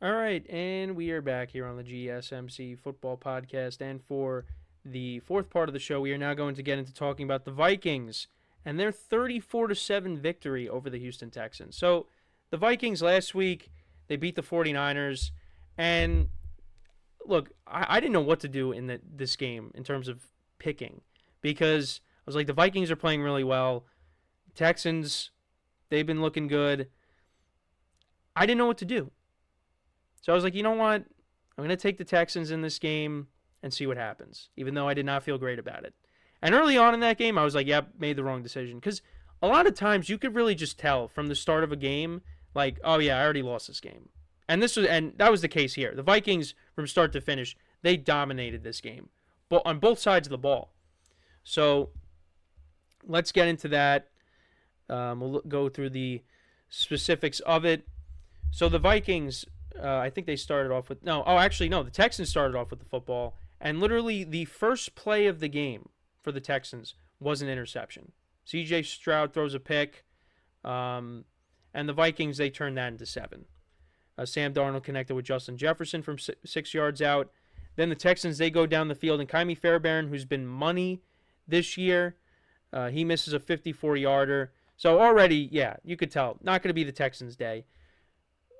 All right, and we are back here on the GSMC Football Podcast. And for the fourth part of the show, we are now going to get into talking about the Vikings and their 34-7 victory over the Houston Texans. So, the Vikings last week, they beat the 49ers. And look, I didn't know what to do in this game in terms of picking because I was like, the Vikings are playing really well. Texans, they've been looking good. I didn't know what to do. So I was like, you know what? I'm going to take the Texans in this game and see what happens, even though I did not feel great about it. And early on in that game, I was like, yep, made the wrong decision. Because a lot of times you could really just tell from the start of a game, like, oh yeah, I already lost this game. And that was the case here. The Vikings, from start to finish, they dominated this game, but on both sides of the ball. So let's get into that. We'll go through the specifics of it. So the Vikings, I think they started off with the Texans started off with the football, and literally the first play of the game for the Texans was an interception. C.J.Stroud throws a pick, and the Vikings, they turned that into 7. Sam Darnold connected with Justin Jefferson from 6 yards out. Then the Texans, they go down the field, and Kymie Fairbairn, who's been money this year, he misses a 54-yarder. So already, yeah, you could tell, not going to be the Texans' day.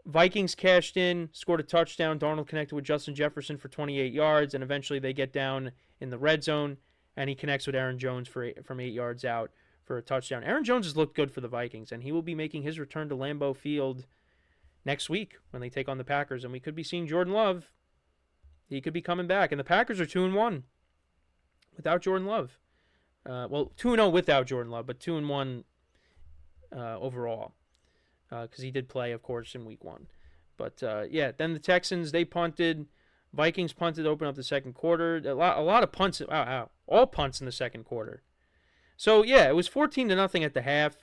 Vikings cashed in, scored a touchdown. Darnold connected with Justin Jefferson for 28 yards, and eventually they get down in the red zone, and he connects with Aaron Jones from 8 yards out for a touchdown. Aaron Jones has looked good for the Vikings, and he will be making his return to Lambeau Field next week when they take on the Packers, and we could be seeing Jordan Love. He could be coming back, and the Packers are 2-1 without Jordan Love. 2-0 without Jordan Love, but 2-1 overall. Because he did play, of course, in week 1. But, then the Texans, they punted. Vikings punted to open up the second quarter. A lot of punts. All punts in the second quarter. So, yeah, it was 14-0 at the half.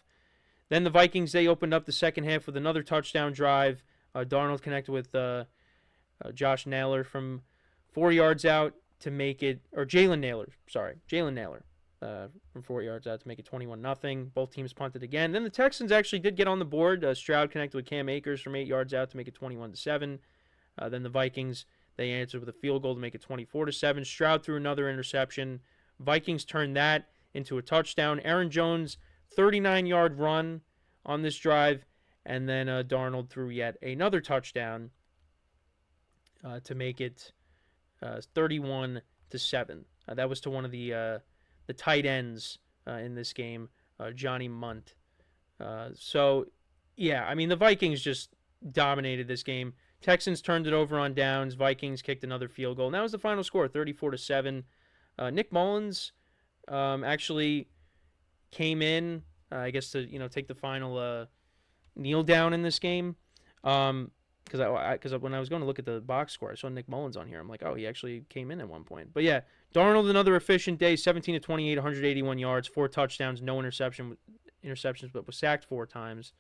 Then the Vikings, they opened up the second half with another touchdown drive. Darnold connected with Josh Naylor from 4 yards out to make it, or Jalen Naylor from 4 yards out to make it 21-0. Both teams punted again. Then the Texans actually did get on the board. Stroud connected with Cam Akers from 8 yards out to make it 21-7. Then the Vikings, they answered with a field goal to make it 24-7. Stroud threw another interception. Vikings turned that into a touchdown. Aaron Jones, 39-yard run on this drive. And then Darnold threw yet another touchdown to make it 31-7. That was to one of the tight ends in this game, Johnny Munt. The Vikings just dominated this game. Texans turned it over on downs. Vikings kicked another field goal. And that was the final score, 34-7. Nick Mullins actually came in, I guess, to take the final kneel down in this game. Because when I was going to look at the box score, I saw Nick Mullins on here. I'm like, oh, he actually came in at one point. But yeah, Darnold, another efficient day, 17-28, 181 yards, 4 touchdowns, no interceptions, but was sacked 4 times.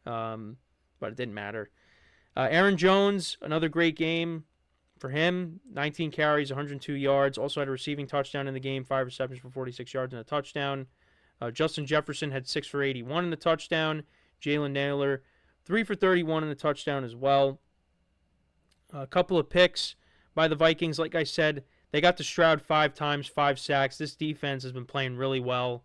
But it didn't matter. Aaron Jones, another great game for him. 19 carries, 102 yards. Also had a receiving touchdown in the game, 5 receptions for 46 yards and a touchdown. Justin Jefferson had 6 for 81 in the touchdown. Jalen Naylor, 3 for 31 in the touchdown as well. A couple of picks by the Vikings. Like I said, they got to Stroud 5 times, 5 sacks. This defense has been playing really well.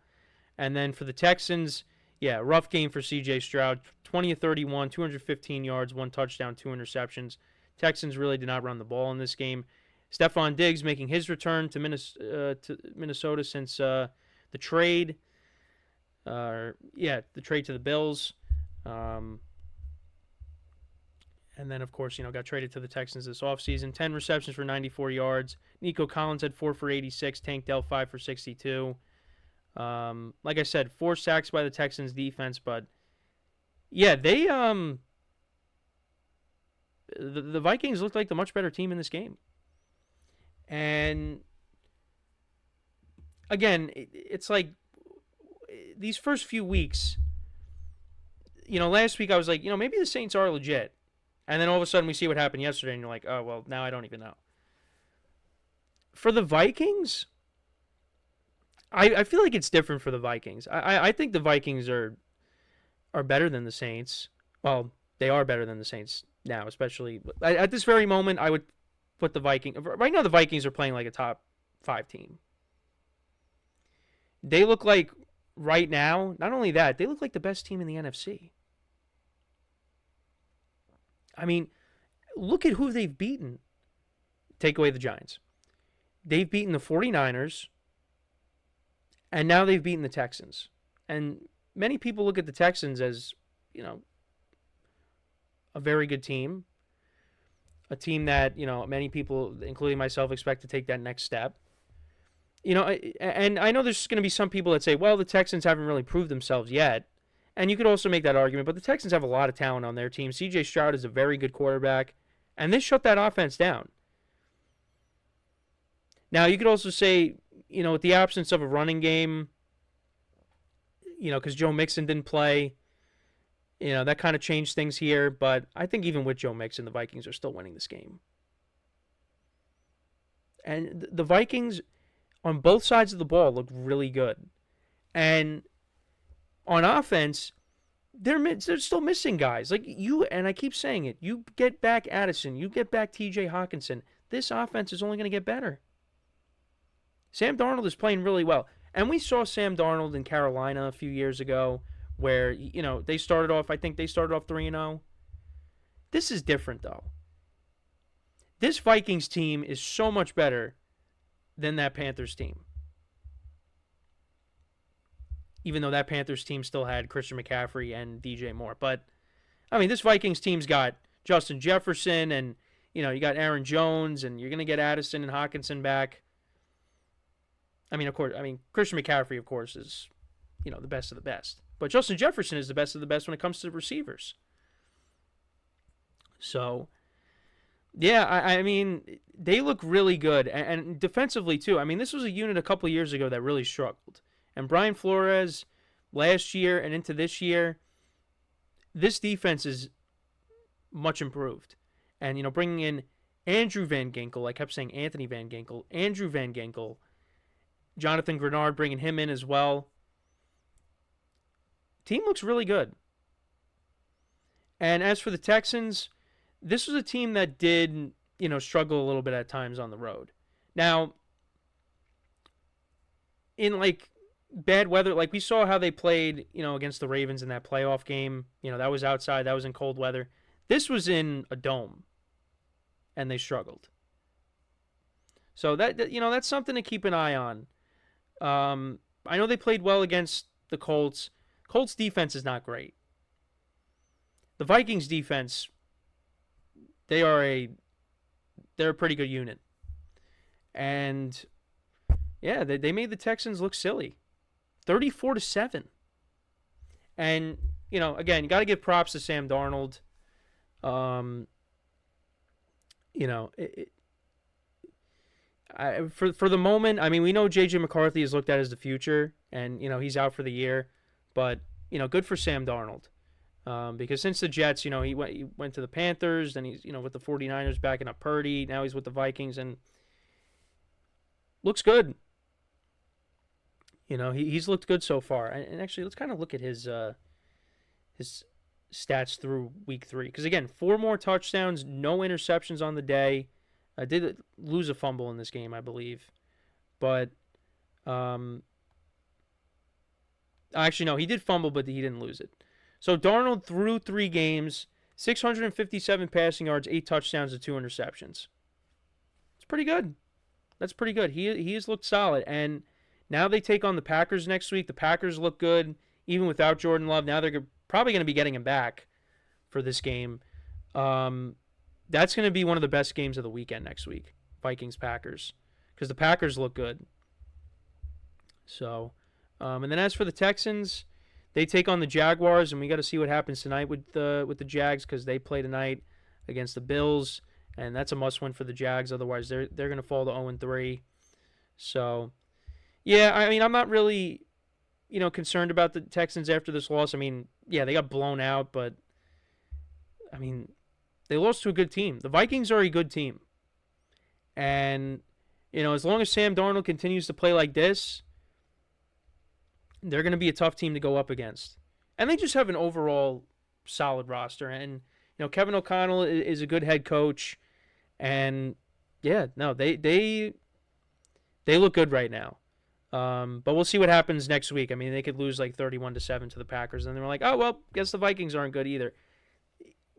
And then for the Texans, yeah, rough game for C.J.Stroud. 20-31, 215 yards, 1 touchdown, 2 interceptions. Texans really did not run the ball in this game. Stephon Diggs making his return to Minnesota since the trade. The trade to the Bills. And then, of course, got traded to the Texans this offseason. 10 receptions for 94 yards. Nico Collins had 4 for 86. Tank Dell, 5 for 62. Like I said, 4 sacks by the Texans defense. But, yeah, they the Vikings looked like the much better team in this game. And, again, it's like these first few weeks, last week I was like, maybe the Saints are legit. And then all of a sudden we see what happened yesterday, and you're like, oh, well, now I don't even know. For the Vikings, I feel like it's different for the Vikings. I think the Vikings are better than the Saints. Well, they are better than the Saints now, especially at this very moment. I would put the Vikings right now. The Vikings are playing like a top 5 team. They look like right now. Not only that, they look like the best team in the NFC. I mean, look at who they've beaten. Take away the Giants. They've beaten the 49ers, and now they've beaten the Texans. And many people look at the Texans as, a very good team. A team that, many people, including myself, expect to take that next step. And I know there's going to be some people that say, well, the Texans haven't really proved themselves yet. And you could also make that argument, but the Texans have a lot of talent on their team. C.J.Stroud is a very good quarterback, and they shut that offense down. Now, you could also say, with the absence of a running game, because Joe Mixon didn't play, that kind of changed things here. But I think even with Joe Mixon, the Vikings are still winning this game. And the Vikings, on both sides of the ball, look really good. And on offense, they're still missing guys. Like and I keep saying it, you get back Addison, you get back T.J. Hawkinson, this offense is only going to get better. Sam Darnold is playing really well. And we saw Sam Darnold in Carolina a few years ago where, they started off 3-0. This is different, though. This Vikings team is so much better than that Panthers team. Even though that Panthers team still had Christian McCaffrey and DJ Moore. But, this Vikings team's got Justin Jefferson and, you got Aaron Jones, and you're going to get Addison and Hawkinson back. Of course, Christian McCaffrey, of course, is, the best of the best. But Justin Jefferson is the best of the best when it comes to receivers. So, yeah, they look really good. And defensively, too. This was a unit a couple years ago that really struggled. And Brian Flores, last year and into this year, this defense is much improved. And, bringing in Andrew Van Ginkel, I kept saying Anthony Van Ginkel, Andrew Van Ginkel, Jonathan Grenard, bringing him in as well. Team looks really good. And as for the Texans, this was a team that did, struggle a little bit at times on the road. Now, in bad weather, we saw how they played, against the Ravens in that playoff game. That was outside, that was in cold weather. This was in a dome, and they struggled. So that's something to keep an eye on. I know they played well against the Colts. Colts defense is not great. The Vikings defense, they're a pretty good unit. And yeah, they made the Texans look silly. 34-7. And, again, you got to give props to Sam Darnold. For the moment, we know J.J. McCarthy is looked at as the future, and, he's out for the year. But, good for Sam Darnold. Because since the Jets, he went to the Panthers, then he's, with the 49ers backing up Purdy. Now he's with the Vikings, and looks good. He's looked good so far. And actually, let's kind of look at his stats through week 3. Because, again, 4 more touchdowns, no interceptions on the day. I did lose a fumble in this game, I believe. But, actually, no, he did fumble, but he didn't lose it. So, Darnold threw 3 games, 657 passing yards, 8 touchdowns, and 2 interceptions. It's pretty good. That's pretty good. He has looked solid. And now they take on the Packers next week. The Packers look good, even without Jordan Love. Now they're probably going to be getting him back for this game. That's going to be one of the best games of the weekend next week, Vikings-Packers, because the Packers look good. So, and then as for the Texans, they take on the Jaguars, and we got to see what happens tonight with the Jags, because they play tonight against the Bills, and that's a must-win for the Jags. Otherwise, they're going to fall to 0-3. So, yeah, I'm not really, concerned about the Texans after this loss. Yeah, they got blown out, but they lost to a good team. The Vikings are a good team. And, as long as Sam Darnold continues to play like this, they're going to be a tough team to go up against. And they just have an overall solid roster. And, Kevin O'Connell is a good head coach, and yeah, no, they look good right now. But we'll see what happens next week. I mean, they could lose like 31-7 to the Packers, and they're like, oh well, guess the Vikings aren't good either.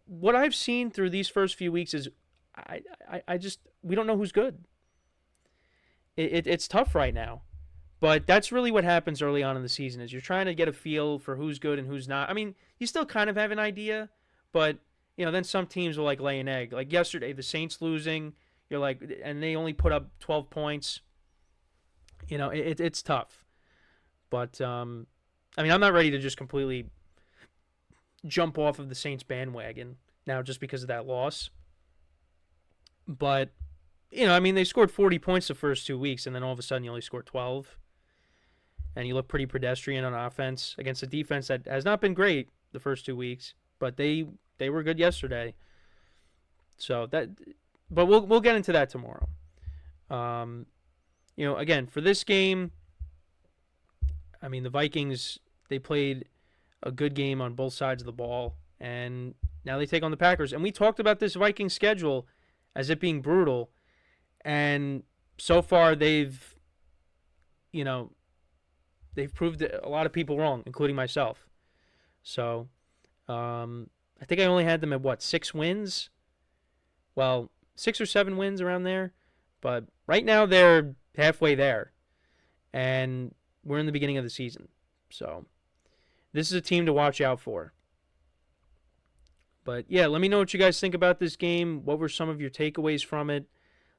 What I've seen through these first few weeks is, I just we don't know who's good. It's tough right now, but that's really what happens early on in the season is you're trying to get a feel for who's good and who's not. I mean, you still kind of have an idea, but then some teams will like lay an egg. Like yesterday, the Saints losing, you're like, and they only put up 12 points. It's tough, but I mean, I'm not ready to just completely jump off of the Saints bandwagon now just because of that loss. But I mean, they scored 40 points the first 2 weeks, and then all of a sudden you only scored 12, and you look pretty pedestrian on offense against a defense that has not been great the first 2 weeks, but they were good yesterday. So but we'll get into that tomorrow. Again, for this game, I mean, the Vikings, they played a good game on both sides of the ball, and now they take on the Packers. And we talked about this Vikings schedule as it being brutal, and so far they've proved a lot of people wrong, including myself. So I think I only had them at 6 wins? Well, 6 or 7 wins around there. But right now they're halfway there. And we're in the beginning of the season. So this is a team to watch out for. But yeah, let me know what you guys think about this game. What were some of your takeaways from it?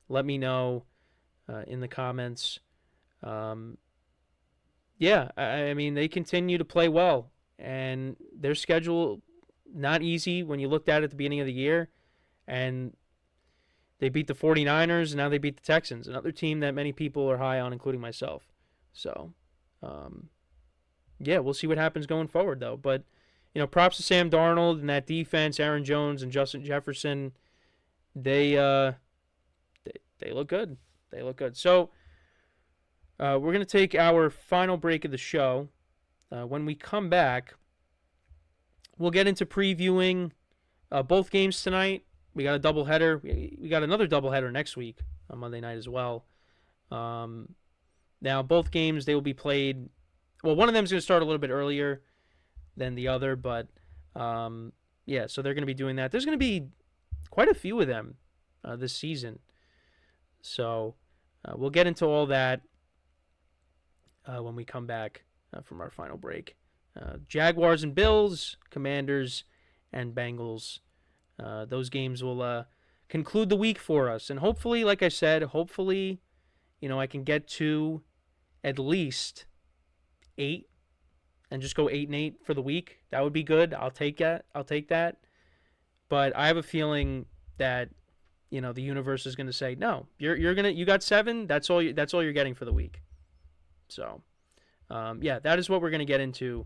Let me know in the comments. Yeah, I mean, they continue to play well. And their schedule, not easy when you looked at it at the beginning of the year. And they beat the 49ers, and now they beat the Texans, another team that many people are high on, including myself. So, yeah, we'll see what happens going forward, though. But, props to Sam Darnold and that defense, Aaron Jones and Justin Jefferson. They look good. They look good. So, we're going to take our final break of the show. When we come back, we'll get into previewing both games tonight. We got a doubleheader. We got another doubleheader next week on Monday night as well. Now, both games, they will be played. Well, one of them is going to start a little bit earlier than the other, but yeah, so they're going to be doing that. There's going to be quite a few of them this season. So we'll get into all that when we come back from our final break. Jaguars and Bills, Commanders and Bengals. Those games will conclude the week for us. And hopefully, like I said, I can get to at least 8 and just go 8-8 for the week. That would be good. I'll take that. But I have a feeling that, the universe is going to say, no, you got 7. That's all you're getting for the week. So, yeah, that is what we're going to get into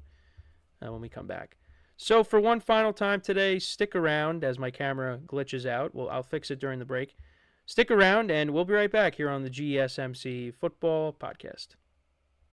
when we come back. So for one final time today, stick around as my camera glitches out. I'll fix it during the break. Stick around, and we'll be right back here on the GSMC Football Podcast.